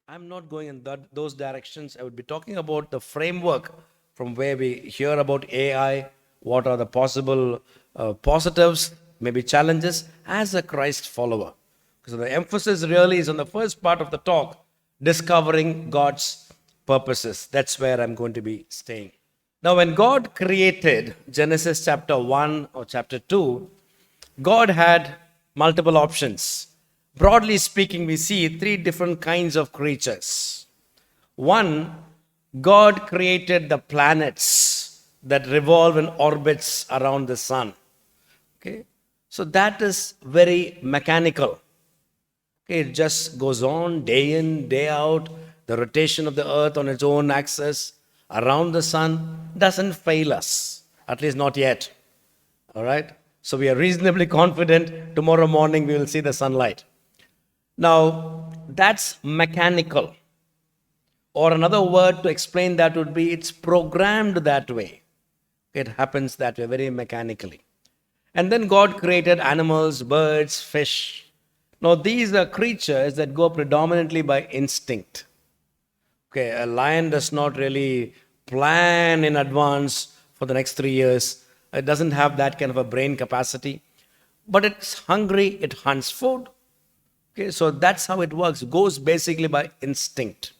I'm not going in those directions. I would be talking about the framework from where we hear about AI, what are the possible positives, maybe challenges as a Christ follower. So the emphasis really is on the first part of the talk, discovering God's purposes. That's where I'm going to be staying. Now, when God created Genesis chapter 1 or chapter 2, God had multiple options. Broadly speaking, we see three different kinds of creatures. One, God created the planets that revolve in orbits around the sun. Okay, so that is very mechanical. Okay, it just goes on day in, day out. The rotation of the earth on its own axis around the sun doesn't fail us, at least not yet. All right, so we are reasonably confident tomorrow morning we will see the sunlight. Now, that's mechanical. Or another word to explain that would be it's programmed that way. It happens that way, very mechanically. And then God created animals, birds, fish. Now, these are creatures that go predominantly by instinct. Okay, a lion does not really plan in advance for the next 3 years. It doesn't have that kind of a brain capacity. But it's hungry, it hunts food. Okay, so that's how it works. It goes basically by instinct.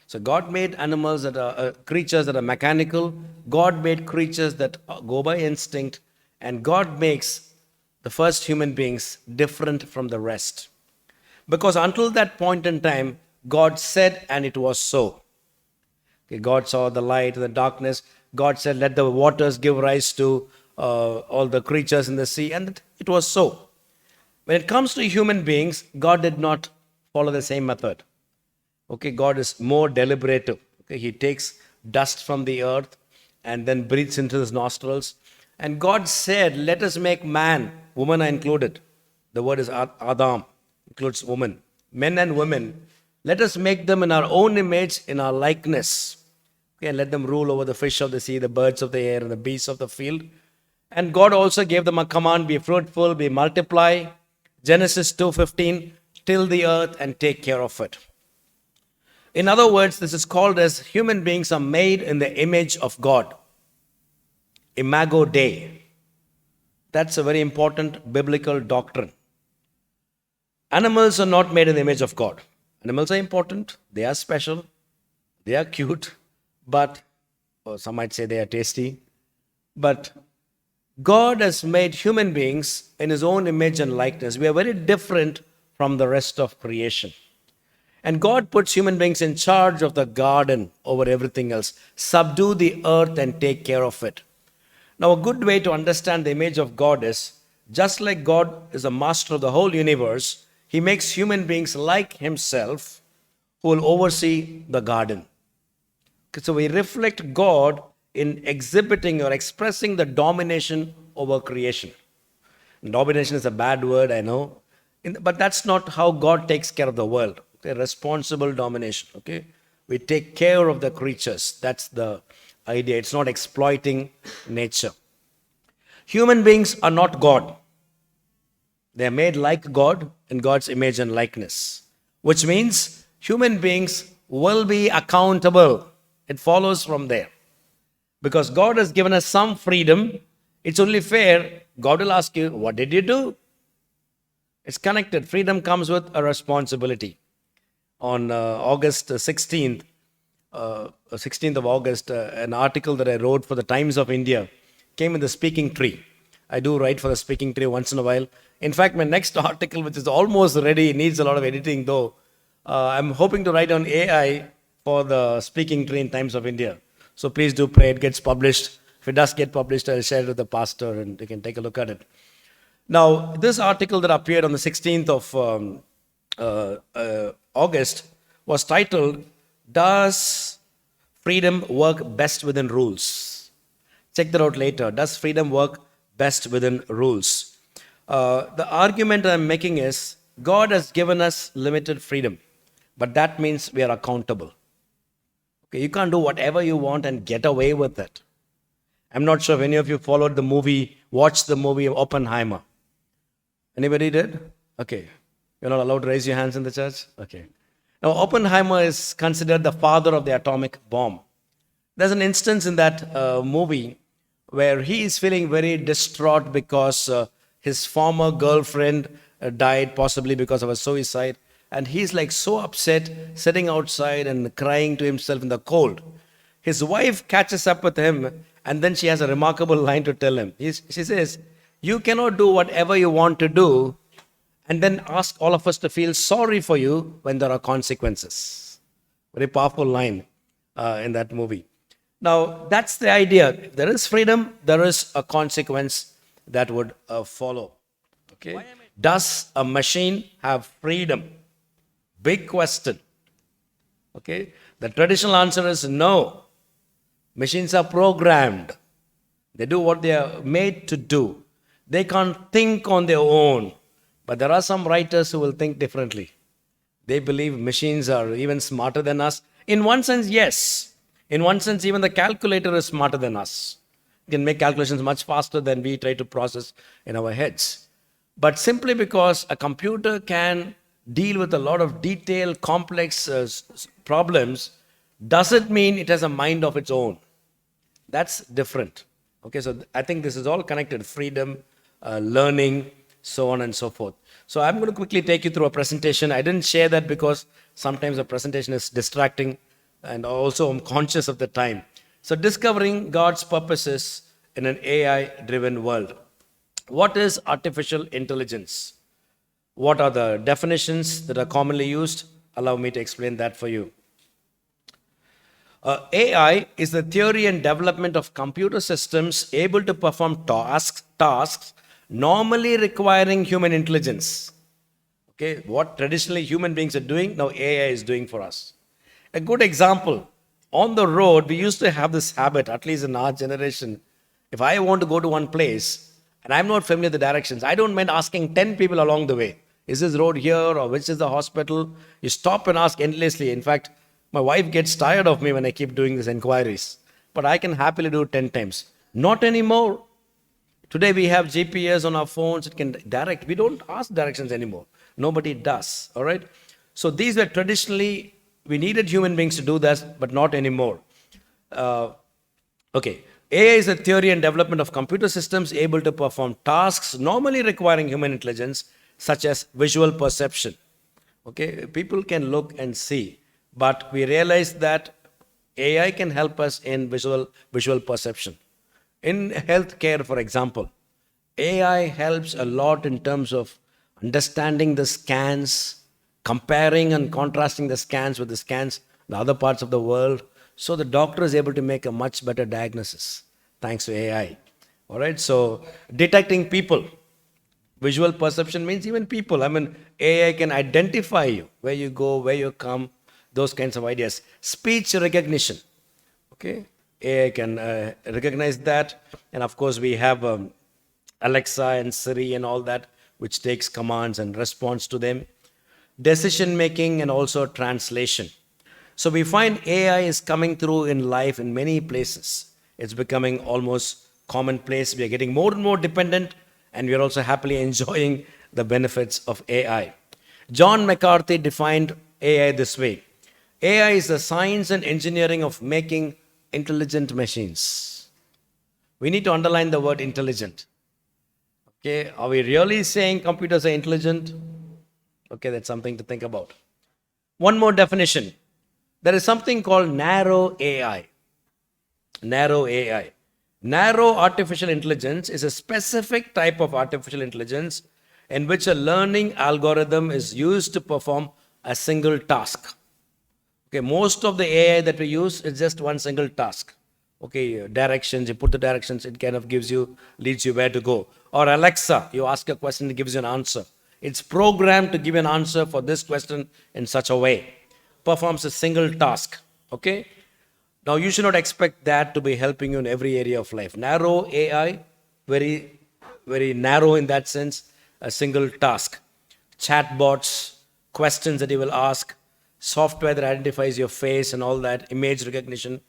So God made animals that are creatures that are mechanical. God made creatures that go by instinct, and God makes the first human beings different from the rest. Because until that point in time, God said, and it was so. Okay, God saw the light and the darkness. God said, let the waters give rise to all the creatures in the sea, and it was so. When it comes to human beings, God did not follow the same method. Okay, God is more deliberative. Okay, He takes dust from the earth and then breathes into His nostrils. And God said, let us make man, woman are included. The word is Adam, includes woman. Men and women, let us make them in our own image, in our likeness. Okay, and let them rule over the fish of the sea, the birds of the air, and the beasts of the field. And God also gave them a command, be fruitful, be multiply. Genesis 2:15, till the earth and take care of it. In other words, this is called as human beings are made in the image of God. Imago Dei. That's a very important biblical doctrine. Animals are not made in the image of God. Animals are important, they are special, they are cute, but, or some might say they are tasty, but God has made human beings in His own image and likeness. We are very different from the rest of creation. And God puts human beings in charge of the garden over everything else. Subdue the earth and take care of it. Now, a good way to understand the image of God is just like God is the master of the whole universe, He makes human beings like Himself who will oversee the garden. So we reflect God in exhibiting or expressing the domination over creation. Domination is a bad word, I know, but that's not how God takes care of the world. Okay, responsible domination. Okay, we take care of the creatures. That's the idea. It's not exploiting nature. Human beings are not God. They are made like God in God's image and likeness, which means human beings will be accountable. It follows from there. Because God has given us some freedom, it's only fair. God will ask you, what did you do? It's connected. Freedom comes with a responsibility. On August 16th, 16th of August, an article that I wrote for the Times of India came in the Speaking Tree. I do write for the Speaking Tree once in a while. In fact, my next article, which is almost ready, needs a lot of editing though. I'm hoping to write on AI for the Speaking Tree in Times of India. So please do pray it gets published. If it does get published, I'll share it with the pastor and they can take a look at it. Now, this article that appeared on the 16th of August was titled, Does Freedom Work Best Within Rules? Check that out later. Does freedom work best within rules? The argument I'm making is God has given us limited freedom, but that means we are accountable. Okay, you can't do whatever you want and get away with it. I'm not sure if any of you followed the movie, watched the movie of Oppenheimer. Anybody did? Okay. You're not allowed to raise your hands in the church? Okay. Now, Oppenheimer is considered the father of the atomic bomb. There's an instance in that movie where he is feeling very distraught because his former girlfriend died, possibly because of a suicide. And he's like so upset, sitting outside and crying to himself in the cold. His wife catches up with him, and then she has a remarkable line to tell him. She says, "You cannot do whatever you want to do and then ask all of us to feel sorry for you when there are consequences." Very powerful line in that movie. Now, that's the idea. There is freedom, there is a consequence that would follow. Okay? Does a machine have freedom? Big question. Okay? The traditional answer is no. Machines are programmed. They do what they are made to do. They can't think on their own. But there are some writers who will think differently. They believe machines are even smarter than us. In one sense, yes. In one sense, even the calculator is smarter than us. It can make calculations much faster than we try to process in our heads. But simply because a computer can deal with a lot of detailed, complex problems, doesn't mean it has a mind of its own. That's different. Okay, so I think this is all connected. Freedom, learning, so on and so forth. So I'm going to quickly take you through a presentation. I didn't share that because sometimes a presentation is distracting, and also I'm conscious of the time. So discovering God's purposes in an AI-driven world. What is artificial intelligence? What are the definitions that are commonly used? Allow me to explain that for you. AI is the theory and development of computer systems able to perform tasks normally requiring human intelligence. Okay, what traditionally human beings are doing, now AI is doing for us. A good example, on the road, we used to have this habit, at least in our generation. If I want to go to one place and I'm not familiar with the directions, I don't mind asking 10 people along the way. Is this road here, or which is the hospital? You stop and ask endlessly. In fact, my wife gets tired of me when I keep doing these inquiries. But I can happily do it 10 times. Not anymore. Today we have GPS on our phones. It can direct. We don't ask directions anymore. Nobody does. All right. So these were traditionally, we needed human beings to do that, but not anymore. Okay. AI is a theory and development of computer systems able to perform tasks normally requiring human intelligence, such as visual perception. Okay. People can look and see, but we realize that AI can help us in visual perception. In healthcare, for example, AI helps a lot in terms of understanding the scans, comparing and contrasting the scans with the scans in other parts of the world, so the doctor is able to make a much better diagnosis thanks to AI. All right, so detecting people. Visual perception means even people. I mean, AI can identify you, where you go, where you come, those kinds of ideas. Speech recognition. Okay, AI can recognize that. And of course, we have Alexa and Siri and all that, which takes commands and responds to them. Decision making and also translation. So we find AI is coming through in life in many places. It's becoming almost commonplace. We are getting more and more dependent, and we are also happily enjoying the benefits of AI. John McCarthy defined AI this way: AI is the science and engineering of making intelligent machines. We need to underline the word intelligent. Okay, are we really saying computers are intelligent? Okay, that's something to think about. One more definition. There is something called narrow AI. Narrow AI. Narrow artificial intelligence is a specific type of artificial intelligence in which a learning algorithm is used to perform a single task. Okay, most of the AI that we use is just one single task. Okay, directions, you put the directions, it kind of leads you where to go. Or Alexa, you ask a question, it gives you an answer. It's programmed to give you an answer for this question in such a way. Performs a single task. Okay? Now, you should not expect that to be helping you in every area of life. Narrow AI, very, very narrow in that sense, a single task. Chatbots, questions that you will ask, software that identifies your face and all that, image recognition.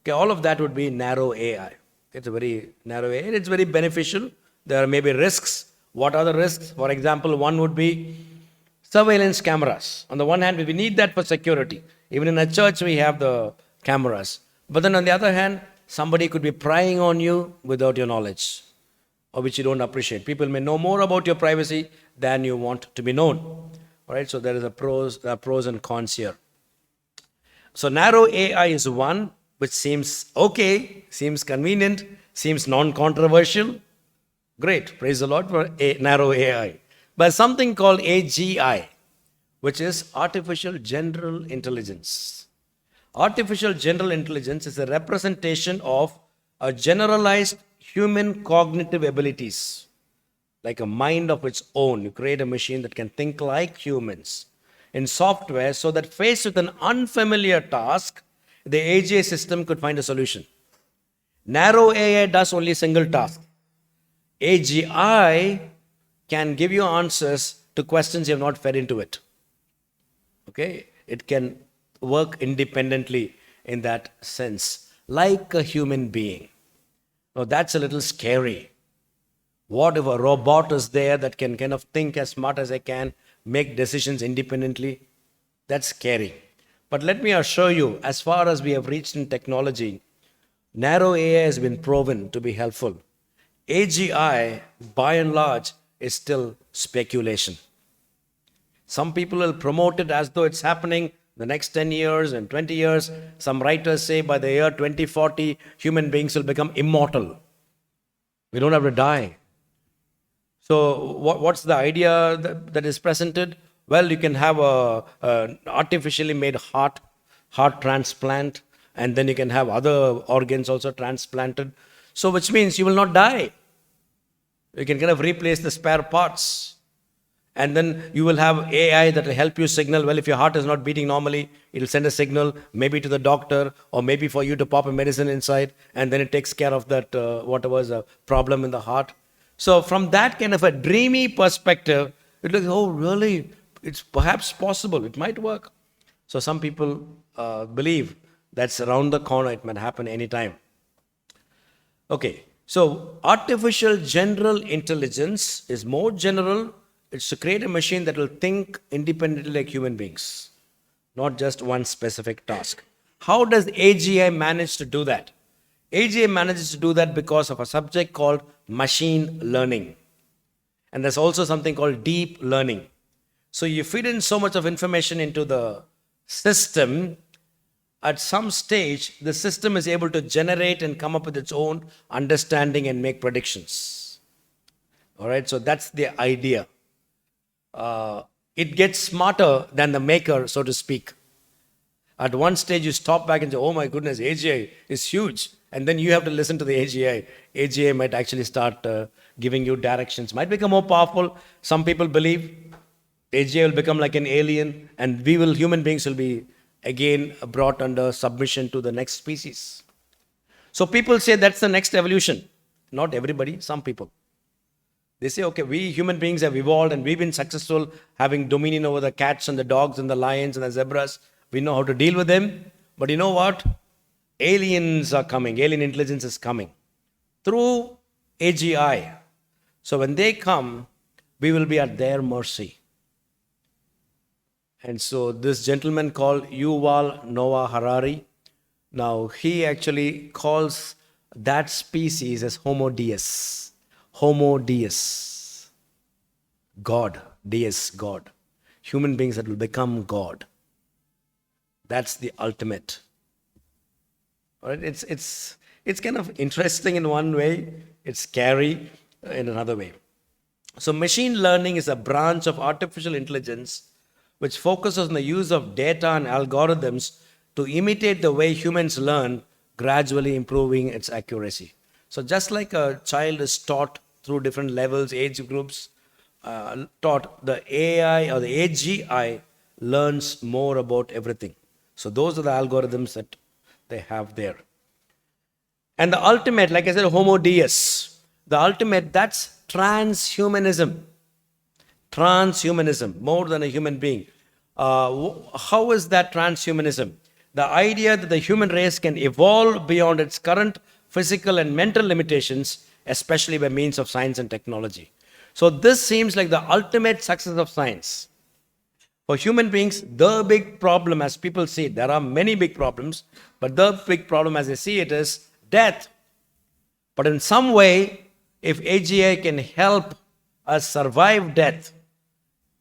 Okay, all of that would be narrow AI. It's a very narrow AI. It's very beneficial. There are maybe risks. What are the risks? For example, one would be Surveillance cameras. On the one hand, we need that for security. Even in a church, we have the cameras. But then on the other hand, somebody could be prying on you without your knowledge, or which you don't appreciate. People may know more about your privacy than you want to be known. All right, so there is pros and cons here. So narrow AI is one which seems okay, seems convenient, seems non-controversial. Great, praise the Lord for narrow AI. But something called AGI, which is artificial general intelligence. Artificial general intelligence is a representation of a generalized human cognitive abilities, like a mind of its own. You create a machine that can think like humans in software so that faced with an unfamiliar task, the AGI system could find a solution. Narrow AI does only a single task. AGI can give you answers to questions you have not fed into it. Okay? It can work independently in that sense, like a human being. Now that's a little scary. What if a robot is there that can kind of think as smart as I can, make decisions independently? That's scary. But let me assure you, as far as we have reached in technology, narrow AI has been proven to be helpful. AGI, by and large, is still speculation. Some people will promote it as though it's happening the next 10 years and 20 years. Some writers say by the year 2040, human beings will become immortal. We don't have to die. So what's the idea that is presented? Well, you can have a artificially made heart transplant, and then you can have other organs also transplanted. So which means you will not die. You can kind of replace the spare parts. And then you will have AI that will help you signal, well, if your heart is not beating normally, it will send a signal, maybe to the doctor, or maybe for you to pop a medicine inside, and then it takes care of that, whatever is a problem in the heart. So from that kind of a dreamy perspective, it looks, oh, really? It's perhaps possible. It might work. So some people believe that's around the corner. It might happen anytime. Okay. So artificial general intelligence is more general. It's to create a machine that will think independently like human beings, not just one specific task. How does AGI manage to do that? AGI manages to do that because of a subject called machine learning. And there's also something called deep learning. So you feed in so much of information into the system, at some stage, the system is able to generate and come up with its own understanding and make predictions. All right, so that's the idea. It gets smarter than the maker, so to speak. At one stage, you stop back and say, oh my goodness, AGI is huge. And then you have to listen to the AGI. AGI might actually start giving you directions, might become more powerful. Some people believe AGI will become like an alien, and human beings will be again brought under submission to the next species. So people say that's the next evolution. Not everybody, some people. They say, okay, we human beings have evolved and we've been successful having dominion over the cats and the dogs and the lions and the zebras. We know how to deal with them. But you know what? Aliens are coming. Alien intelligence is coming through AGI. So when they come, we will be at their mercy. And so this gentleman called Yuval Noah Harari, now he actually calls that species as Homo Deus. Homo Deus. God. Deus, God. Human beings that will become God. That's the ultimate. All right? It's kind of interesting in one way. It's scary in another way. So machine learning is a branch of artificial intelligence which focuses on the use of data and algorithms to imitate the way humans learn, gradually improving its accuracy. So just like a child is taught through different levels, age groups, taught, the AI or the AGI learns more about everything. So those are the algorithms that they have there. And the ultimate, like I said, Homo Deus, the ultimate, that's transhumanism. Transhumanism, more than a human being. How is that transhumanism? The idea that the human race can evolve beyond its current physical and mental limitations, especially by means of science and technology. So this seems like the ultimate success of science. For human beings, the big problem, as people see it, there are many big problems, but the big problem as they see it is death. But in some way, if AGI can help us survive death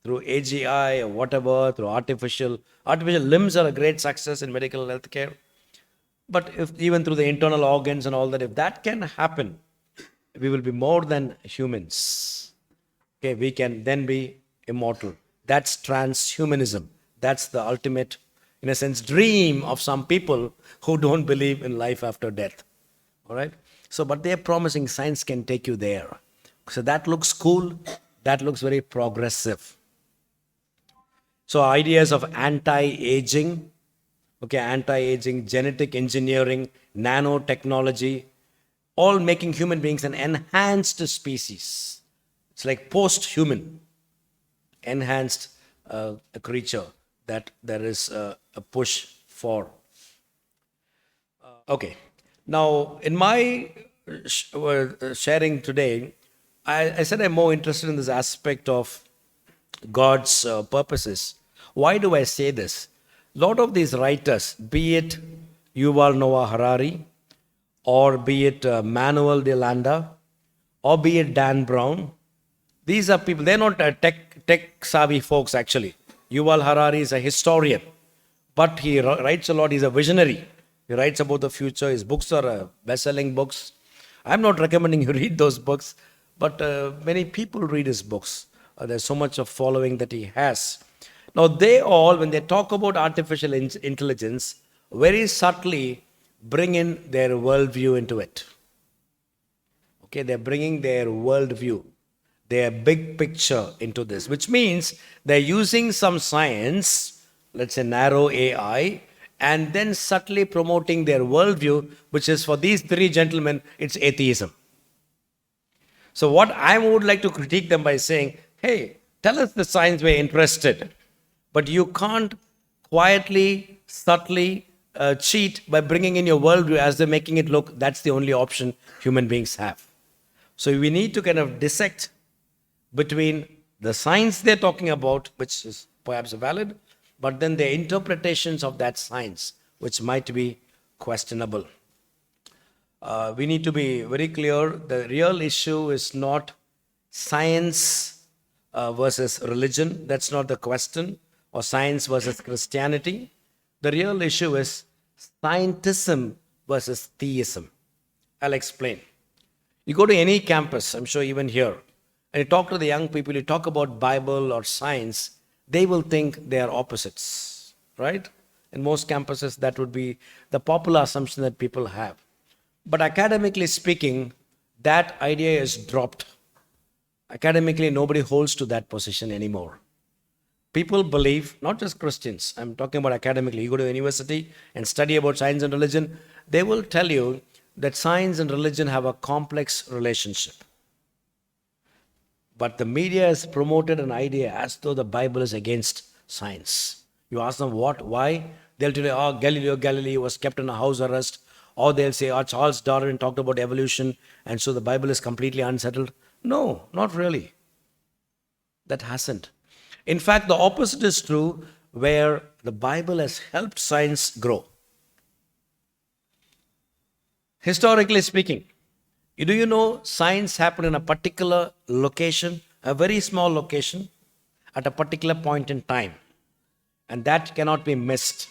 through AGI or whatever, through artificial limbs are a great success in medical healthcare. But if even through the internal organs and all that, if that can happen, we will be more than humans. Okay, we can then be immortal. That's transhumanism. That's the ultimate, in a sense, dream of some people who don't believe in life after death. All right? So, but they're promising science can take you there. So that looks cool. That looks very progressive. So ideas of anti-aging, okay, anti-aging, genetic engineering, nanotechnology, all making human beings an enhanced species. It's like post-human, enhanced a creature that there is a push for. Okay. Now, in my sharing today, I said I'm more interested in this aspect of God's purposes. Why do I say this? A lot of these writers, be it Yuval Noah Harari, or be it Manuel de Landa, or be it Dan Brown, these are people, they're not tech savvy folks actually. Yuval Harari is a historian, but he writes a lot, he's a visionary. He writes about the future, his books are best-selling books. I'm not recommending you read those books, but many people read his books. There's so much of following that he has. Now, they all, when they talk about artificial intelligence, very subtly bring in their worldview into it. Okay, they're bringing their worldview, their big picture into this, which means they're using some science, let's say narrow AI, and then subtly promoting their worldview, which is for these three gentlemen, it's atheism. So what I would like to critique them by saying, hey, tell us the science we're interested. But you can't quietly, subtly cheat by bringing in your worldview as they're making it look that's the only option human beings have. So we need to kind of dissect between the science they're talking about, which is perhaps valid, but then the interpretations of that science, which might be questionable. We need to be very clear. The real issue is not science versus religion. That's not the question. Or science versus Christianity. The real issue is scientism versus theism. I'll explain. You go to any campus, I'm sure even here, and you talk to the young people, you talk about Bible or science, they will think they are opposites, right? In most campuses, that would be the popular assumption that people have. But academically speaking, that idea is dropped. Academically, nobody holds to that position anymore. People believe, not just Christians, I'm talking about academically. You go to a university and study about science and religion, they will tell you that science and religion have a complex relationship. But the media has promoted an idea as though the Bible is against science. You ask them what, why? They'll tell you, oh, Galileo Galilei was kept in a house arrest. Or they'll say, oh, Charles Darwin talked about evolution, and so the Bible is completely unsettled. No, not really. That hasn't. In fact, the opposite is true, where the Bible has helped science grow. Historically speaking, do you know science happened in a particular location, a very small location, at a particular point in time? And that cannot be missed.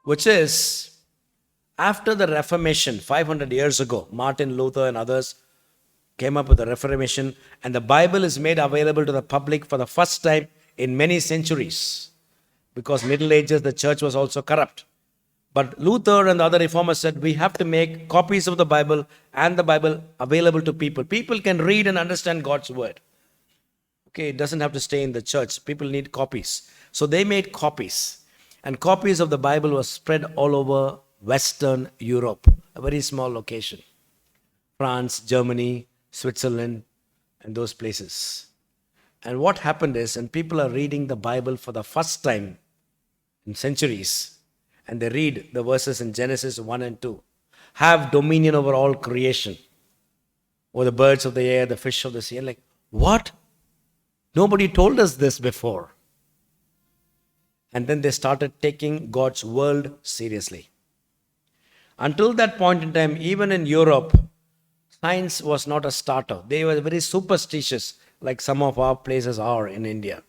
Which is, after the Reformation, 500 years ago, Martin Luther and others came up with the Reformation, and the Bible is made available to the public for the first time in many centuries. Because Middle Ages, the church was also corrupt. But Luther and the other reformers said, we have to make copies of the Bible and the Bible available to people. People can read and understand God's word. Okay, it doesn't have to stay in the church. People need copies. So they made copies. And copies of the Bible were spread all over Western Europe, a very small location. France, Germany, Switzerland, and those places. And what happened is, and people are reading the Bible for the first time in centuries, and they read the verses in Genesis 1 and 2. Have dominion over all creation, over the birds of the air, the fish of the sea. And like, what? Nobody told us this before. And then they started taking God's world seriously. Until that point in time, even in Europe, science was not a starter. They were very superstitious, like some of our places are in India.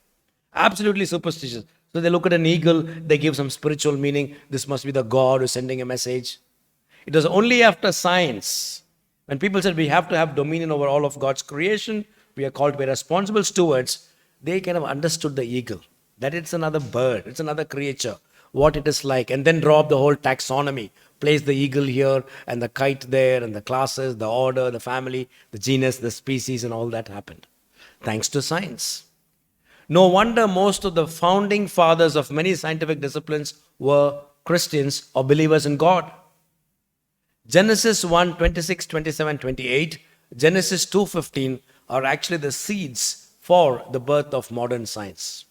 Absolutely superstitious. So they look at an eagle, they give some spiritual meaning. This must be the God who's sending a message. It was only after science, when people said we have to have dominion over all of God's creation, we are called to be responsible stewards, they kind of understood the eagle, that it's another bird, it's another creature, what it is like, and then draw up the whole taxonomy. Place the eagle here, and the kite there, and the classes, the order, the family, the genus, the species, and all that happened. Thanks to science. No wonder most of the founding fathers of many scientific disciplines were Christians or believers in God. Genesis 1, 26, 27, 28, Genesis 2:15 are actually the seeds for the birth of modern science.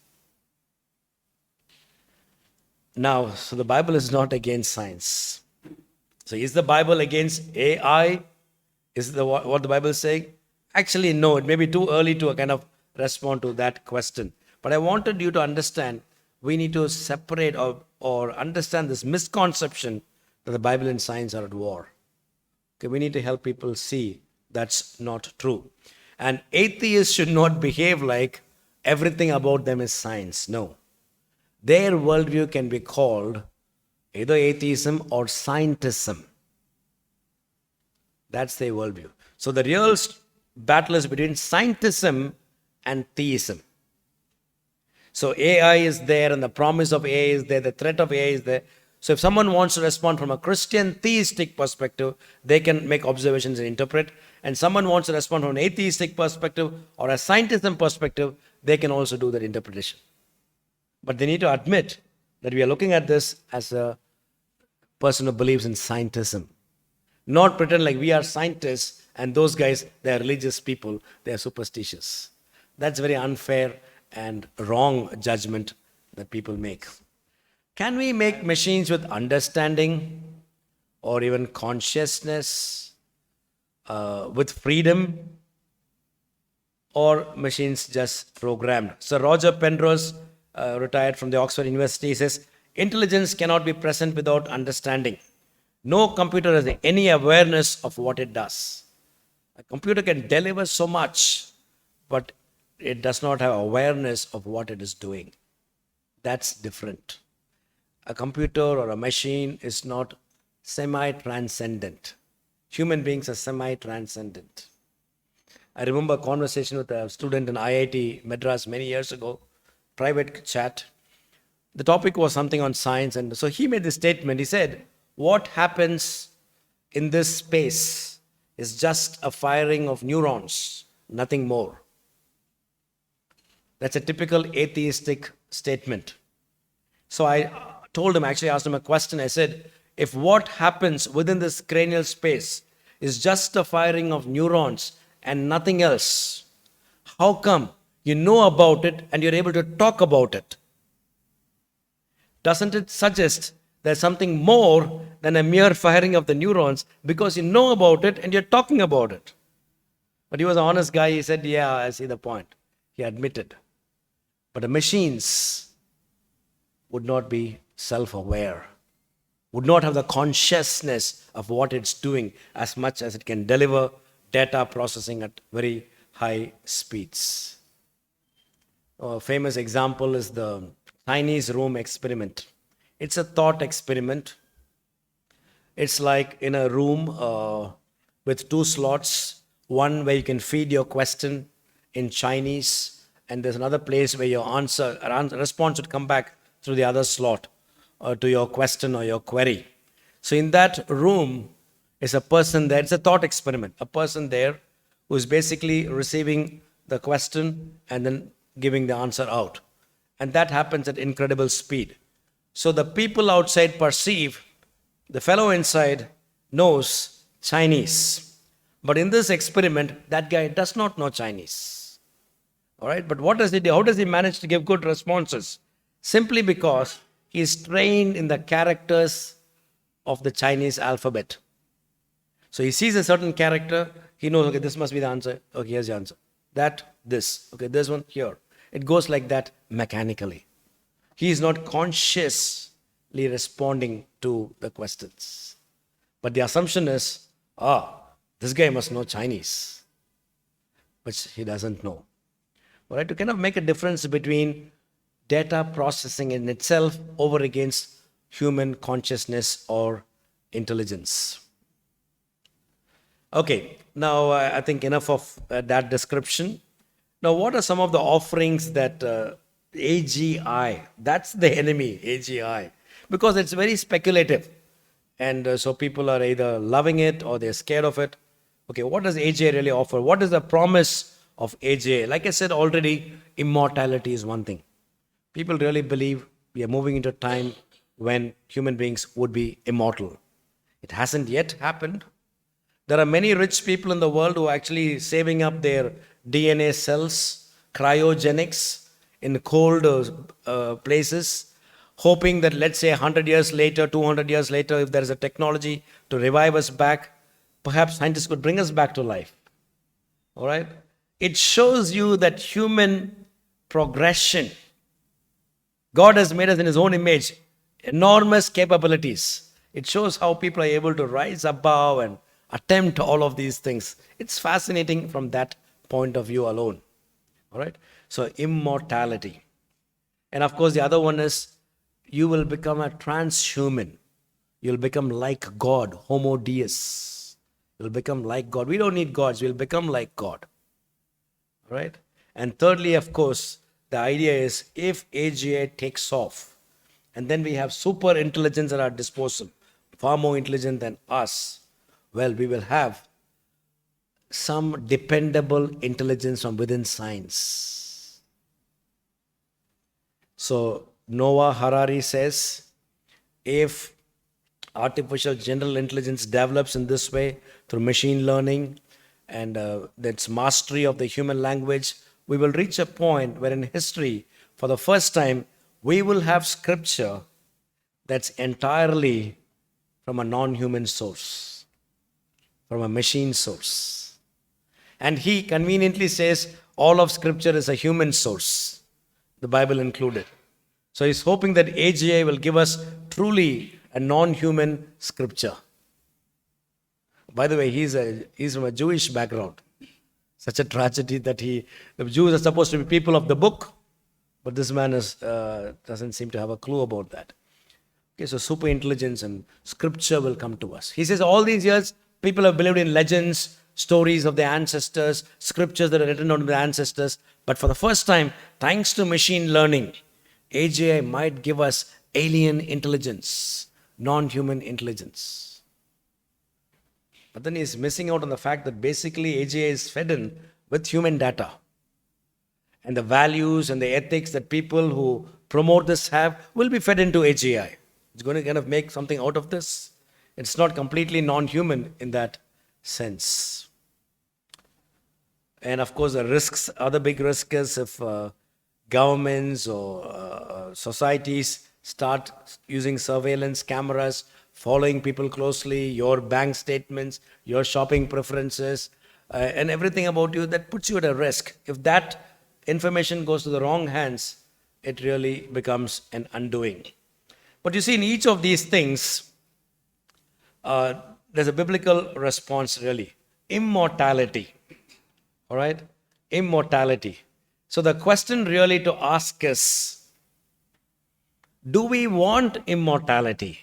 Now, so the Bible is not against science. So is the Bible against AI? Is what the Bible is saying? Actually, no. It may be too early to kind of respond to that question. But I wanted you to understand, we need to separate or understand this misconception that the Bible and science are at war. Okay, we need to help people see that's not true. And atheists should not behave like everything about them is science. No. Their worldview can be called either atheism or scientism. That's their worldview. So the real battle is between scientism and theism. So AI is there, and the promise of AI is there, the threat of AI is there. So if someone wants to respond from a Christian theistic perspective, they can make observations and interpret. And someone wants to respond from an atheistic perspective or a scientism perspective, they can also do that interpretation. But they need to admit that we are looking at this as a person who believes in scientism. Not pretend like we are scientists and those guys, they are religious people, they are superstitious. That's very unfair and wrong judgment that people make. Can we make machines with understanding or even consciousness, with freedom, or machines just programmed? Sir Roger Penrose, retired from the Oxford University, says, intelligence cannot be present without understanding. No computer has any awareness of what it does. A computer can deliver so much, but it does not have awareness of what it is doing. That's different. A computer or a machine is not semi-transcendent. Human beings are semi-transcendent. I remember a conversation with a student in IIT Madras many years ago, private chat. The topic was something on science, and so he made this statement. He said, what happens in this space is just a firing of neurons, nothing more. That's a typical atheistic statement. So I told him, actually asked him a question. I said, if what happens within this cranial space is just a firing of neurons and nothing else, how come you know about it and you're able to talk about it? Doesn't it suggest there's something more than a mere firing of the neurons, because you know about it and you're talking about it? But he was an honest guy. He said, yeah, I see the point. He admitted. But the machines would not be self-aware, would not have the consciousness of what it's doing as much as it can deliver data processing at very high speeds. A famous example is the Chinese room experiment. It's a thought experiment. It's like in a room with two slots, one where you can feed your question in Chinese, and there's another place where your response would come back through the other slot to your question or your query. So in that room is a person there. It's a thought experiment. A person there who is basically receiving the question and then giving the answer out. And that happens at incredible speed. So the people outside perceive the fellow inside knows Chinese. But in this experiment, that guy does not know Chinese. All right, but what does he do? How does he manage to give good responses? Simply because he is trained in the characters of the Chinese alphabet. So he sees a certain character, he knows, okay, this must be the answer. Okay, here's the answer. That, this. Okay, this one, here. It goes like that mechanically. He is not consciously responding to the questions. But the assumption is, this guy must know Chinese, which he doesn't know. All right, to kind of make a difference between data processing in itself over against human consciousness or intelligence. Okay, now I think enough of that description. Now, what are some of the offerings that AGI, that's the enemy, AGI, because it's very speculative. And so people are either loving it or they're scared of it. Okay, what does AGI really offer? What is the promise of AGI? Like I said already, immortality is one thing. People really believe we are moving into a time when human beings would be immortal. It hasn't yet happened. There are many rich people in the world who are actually saving up their DNA cells, cryogenics, in cold places, hoping that, let's say, 100 years later, 200 years later, if there is a technology to revive us back, perhaps scientists could bring us back to life. All right? It shows you that human progression, God has made us in His own image, enormous capabilities. It shows how people are able to rise above and attempt all of these things. It's fascinating from that point of view alone. All right? So, immortality. And of course, the other one is you will become a transhuman. You'll become like God, Homo Deus. You'll become like God. We don't need gods, we'll become like God. All right? And thirdly, of course, the idea is if AGI takes off, and then we have super intelligence at our disposal, far more intelligent than us, well, we will have some dependable intelligence from within science. So, Noah Harari says, if artificial general intelligence develops in this way through machine learning and that's mastery of the human language, we will reach a point where in history, for the first time, we will have scripture that's entirely from a non-human source, from a machine source. And he conveniently says all of scripture is a human source, the Bible included. So he's hoping that AGI will give us truly a non-human scripture. By the way, he's from a Jewish background. Such a tragedy that the Jews are supposed to be people of the book, but this man doesn't seem to have a clue about that. Okay, so super intelligence and scripture will come to us. He says all these years, people have believed in legends, stories of their ancestors, scriptures that are written on the ancestors. But for the first time, thanks to machine learning, AGI might give us alien intelligence, non-human intelligence. But then he's missing out on the fact that basically AGI is fed in with human data. And the values and the ethics that people who promote this have will be fed into AGI. It's going to kind of make something out of this. It's not completely non-human in that sense. And of course, the risks, other big risk is if governments or societies start using surveillance cameras, following people closely, your bank statements, your shopping preferences, and everything about you, that puts you at a risk. If that information goes to the wrong hands, it really becomes an undoing. But you see, in each of these things, there's a biblical response really. Immortality. All right? Immortality. So the question really to ask is, do we want immortality?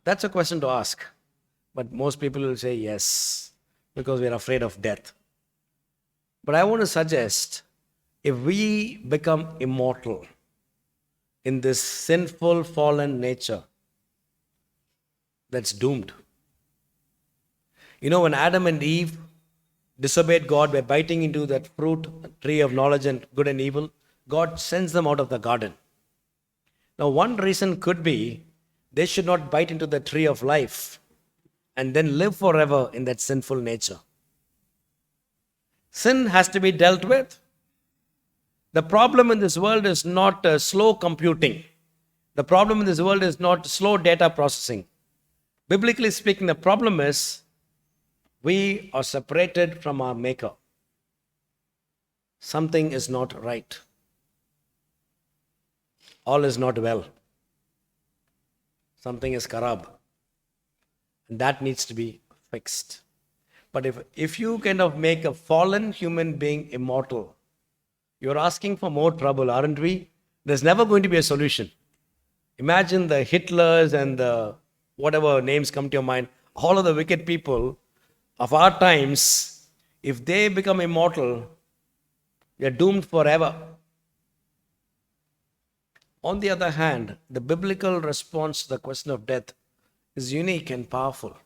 That's a question to ask. But most people will say yes, because we are afraid of death. But I want to suggest, if we become immortal in this sinful, fallen nature, that's doomed. You know, when Adam and Eve disobeyed God by biting into that fruit, tree of knowledge and good and evil, God sends them out of the garden. Now, one reason could be they should not bite into the tree of life and then live forever in that sinful nature. Sin has to be dealt with. The problem in this world is not slow computing. The problem in this world is not slow data processing. Biblically speaking, the problem is we are separated from our Maker. Something is not right. all is not well. Something is karab, and that needs to be fixed. But if you kind of make a fallen human being immortal, you're asking for more trouble, aren't we? There's never going to be a solution. Imagine the Hitlers and the whatever names come to your mind, all of the wicked people of our times, if they become immortal, they're doomed forever. On the other hand, the biblical response to the question of death is unique and powerful.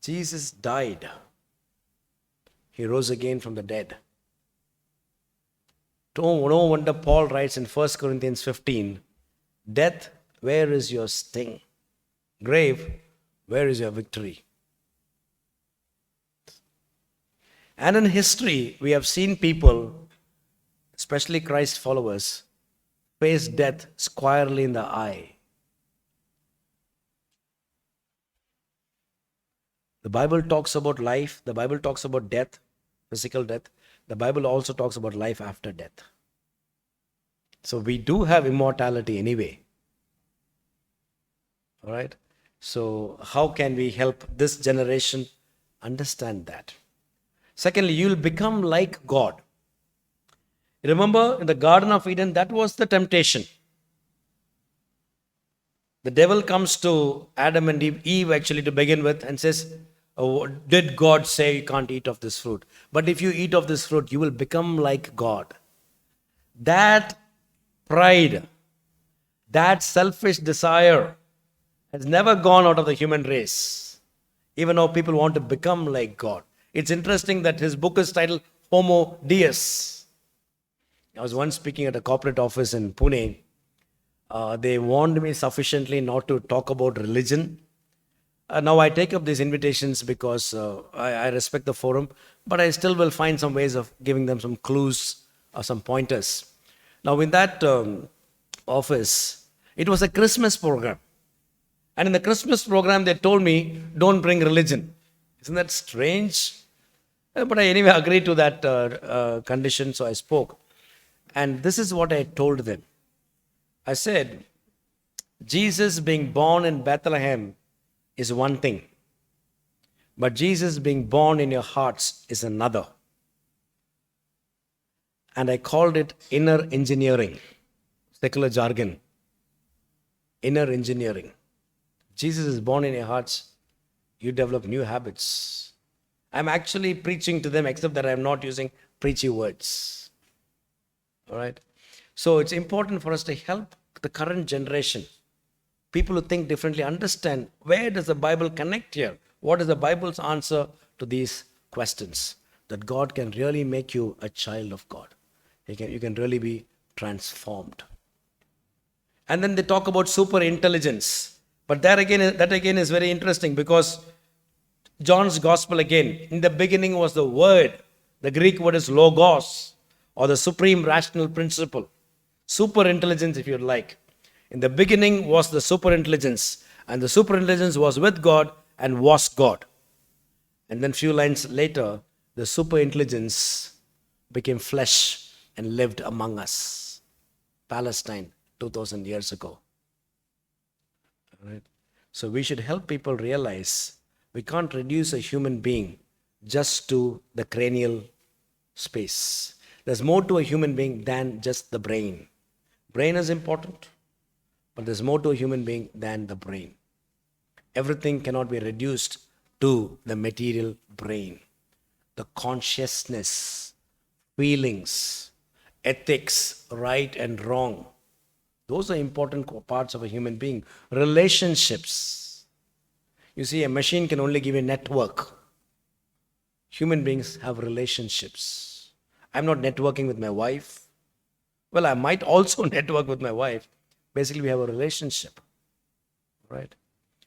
Jesus died. He rose again from the dead. No wonder Paul writes in 1 Corinthians 15, "Death, where is your sting? Grave, where is your victory?" And in history, we have seen people, especially Christ followers, face death squarely in the eye. The Bible talks about life, the Bible talks about death, physical death. The Bible also talks about life after death. So we do have immortality anyway. All right? So how can we help this generation understand that? Secondly, you'll become like God. Remember, in the Garden of Eden, that was the temptation. The devil comes to Adam and Eve actually to begin with and says, "Oh, did God say you can't eat of this fruit? But if you eat of this fruit, you will become like God." That pride, that selfish desire has never gone out of the human race. Even now people want to become like God. It's interesting that his book is titled Homo Deus. I was once speaking at a corporate office in Pune. They warned me sufficiently not to talk about religion. Now I take up these invitations because I respect the forum, but I still will find some ways of giving them some clues or some pointers. Now in that office, it was a Christmas program. And in the Christmas program, they told me, don't bring religion. Isn't that strange? But I anyway agreed to that condition, so I spoke. And this is what I told them. I said, Jesus being born in Bethlehem is one thing, but Jesus being born in your hearts is another. And I called it inner engineering, secular jargon. Inner engineering. Jesus is born in your hearts, you develop new habits. I'm actually preaching to them, except that I'm not using preachy words. All right? So it's important for us to help the current generation, people who think differently, understand where does the Bible connect here? What is the Bible's answer to these questions? That God can really make you a child of God. You can really be transformed. And then they talk about super intelligence. But that again is very interesting, because John's gospel again, in the beginning was the word. The Greek word is logos, or the supreme rational principle. Super intelligence, if you like. In the beginning was the super intelligence, and the super intelligence was with God and was God. And then few lines later, the super intelligence became flesh and lived among us. Palestine, 2000 years ago. All right. So we should help people realize we can't reduce a human being just to the cranial space. There's more to a human being than just the brain. Brain is important, but there's more to a human being than the brain. Everything cannot be reduced to the material brain. The consciousness, feelings, ethics, right and wrong, those are important parts of a human being. Relationships. You see, a machine can only give a network. Human beings have relationships. I'm not networking with my wife. Well, I might also network with my wife. Basically, we have a relationship, right?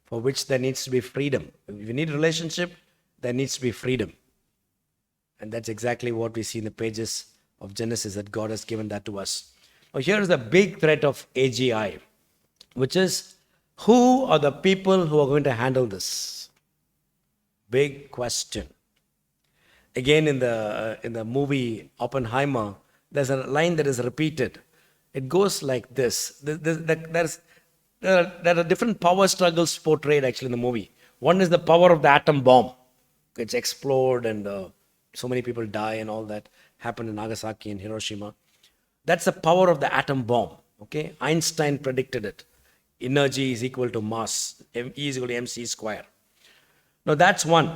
For which there needs to be freedom. If you need a relationship, there needs to be freedom. And that's exactly what we see in the pages of Genesis, that God has given that to us. Now, here is the big threat of AGI, which is, who are the people who are going to handle this? Big question. Again, in the movie Oppenheimer, there's a line that is repeated. It goes like this. There are different power struggles portrayed actually in the movie. One is the power of the atom bomb. It's explode and so many people die and all that happened in Nagasaki and Hiroshima. That's the power of the atom bomb. Okay, Einstein predicted it. Energy is equal to mass. E is equal to mc square. Now that's one.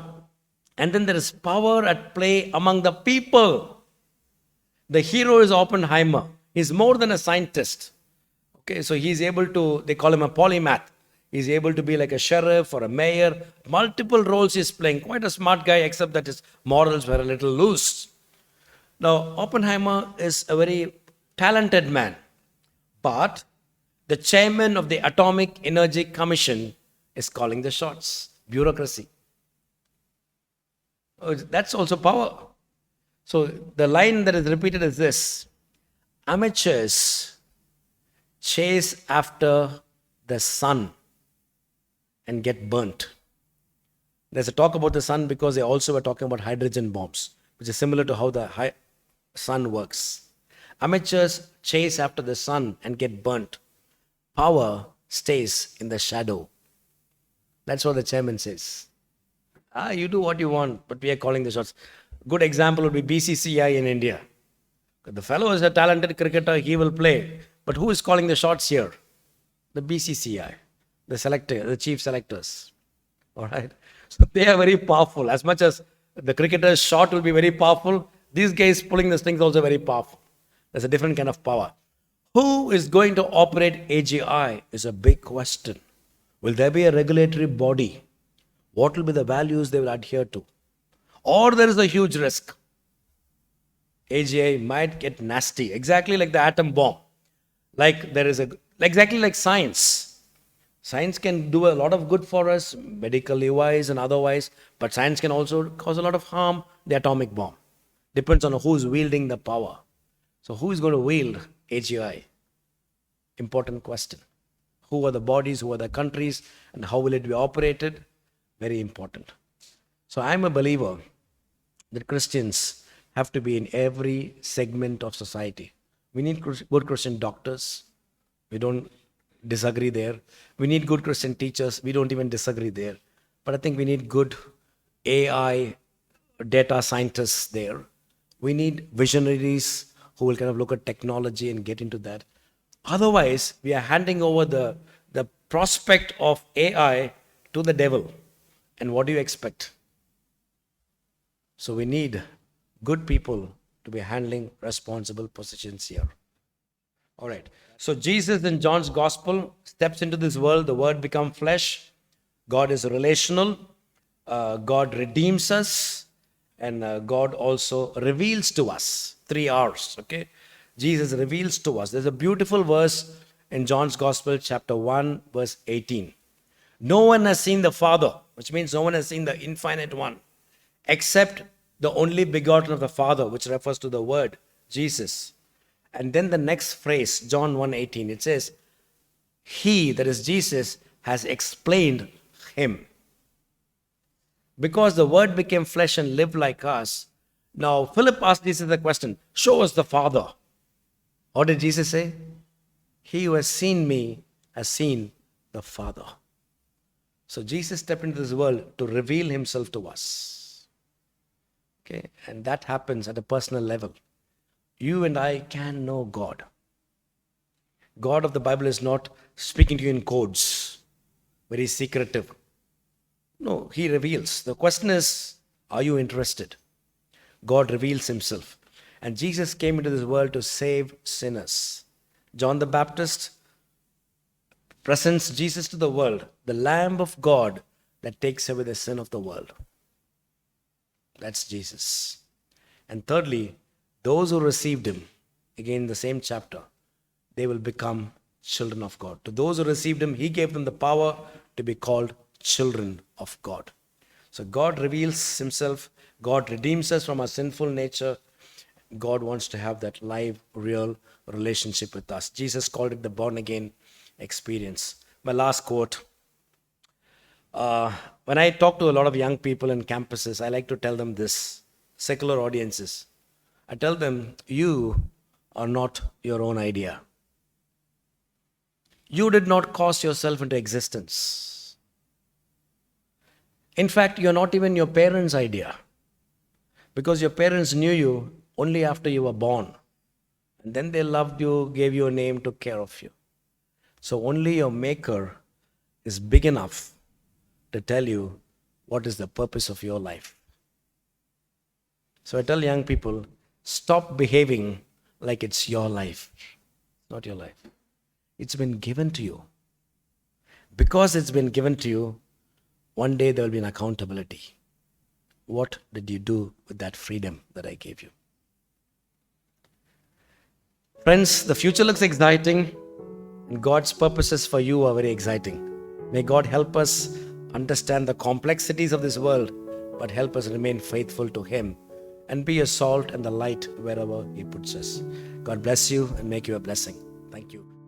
And then there is power at play among the people. The hero is Oppenheimer. He's more than a scientist. Okay, so he's able to, they call him a polymath. He's able to be like a sheriff or a mayor. Multiple roles he's playing. Quite a smart guy, except that his morals were a little loose. Now, Oppenheimer is a very talented man. But the chairman of the Atomic Energy Commission is calling the shots. Bureaucracy. That's also power. So the line that is repeated is this: amateurs chase after the sun and get burnt. There's a talk about the sun because they also were talking about hydrogen bombs, which is similar to how the sun works. Amateurs chase after the sun and get burnt. Power stays in the shadow. That's what the chairman says. You do what you want, but we are calling the shots. Good example would be BCCI in India. The fellow is a talented cricketer, he will play. But who is calling the shots here? The BCCI, the selector, the chief selectors. All right. So they are very powerful. As much as the cricketer's shot will be very powerful, these guys pulling the strings also very powerful. There's a different kind of power. Who is going to operate AGI is a big question. Will there be a regulatory body? What will be the values they will adhere to? Or there is a huge risk. AGI might get nasty, exactly like the atom bomb. Like there is exactly like science. Science can do a lot of good for us, medically wise and otherwise, but science can also cause a lot of harm. The atomic bomb depends on who's wielding the power. So who is going to wield AGI? Important question. Who are the bodies, who are the countries, and how will it be operated? Very important. So I'm a believer that Christians have to be in every segment of society. We need good Christian doctors. We don't disagree there. We need good Christian teachers. We don't even disagree there. But I think we need good AI data scientists there. We need visionaries who will kind of look at technology and get into that. Otherwise, we are handing over the prospect of AI to the devil. And what do you expect? So we need good people to be handling responsible positions here. All right. So Jesus in John's gospel steps into this world. The word becomes flesh. God is relational. God redeems us. And God also reveals to us. 3 R's. Okay. Jesus reveals to us. There's a beautiful verse in John's gospel, chapter 1, verse 18. No one has seen the Father, which means no one has seen the infinite one, except the only begotten of the Father, which refers to the Word, Jesus. And then the next phrase, John 1:18, it says, He, that is Jesus, has explained him. Because the Word became flesh and lived like us. Now, Philip asked Jesus the question, show us the Father. What did Jesus say? He who has seen me has seen the Father. So Jesus stepped into this world to reveal himself to us. Okay, and that happens at a personal level. You and I can know God. God of the Bible is not speaking to you in codes, very secretive. No, he reveals. The question is, are you interested? God reveals himself. And Jesus came into this world to save sinners. John the Baptist presents Jesus to the world, the Lamb of God that takes away the sin of the world. That's Jesus. And thirdly, those who received him, again in the same chapter, they will become children of God. To those who received him, he gave them the power to be called children of God. So God reveals himself. God redeems us from our sinful nature. God wants to have that live, real relationship with us. Jesus called it the born-again experience. My last quote. When I talk to a lot of young people in campuses, I like to tell them this, secular audiences. I tell them, you are not your own idea. You did not cause yourself into existence. In fact, you're not even your parents' idea, because your parents knew you only after you were born. And then they loved you, gave you a name, took care of you. So only your Maker is big enough to tell you what is the purpose of your life. So I tell young people, stop behaving like it's your life. Not your life. It's been given to you. Because it's been given to you, one day there will be an accountability. What did you do with that freedom that I gave you? Friends, the future looks exciting, and God's purposes for you are very exciting. May God help us understand the complexities of this world, but help us remain faithful to Him and be a salt and the light wherever He puts us. God bless you and make you a blessing. Thank you.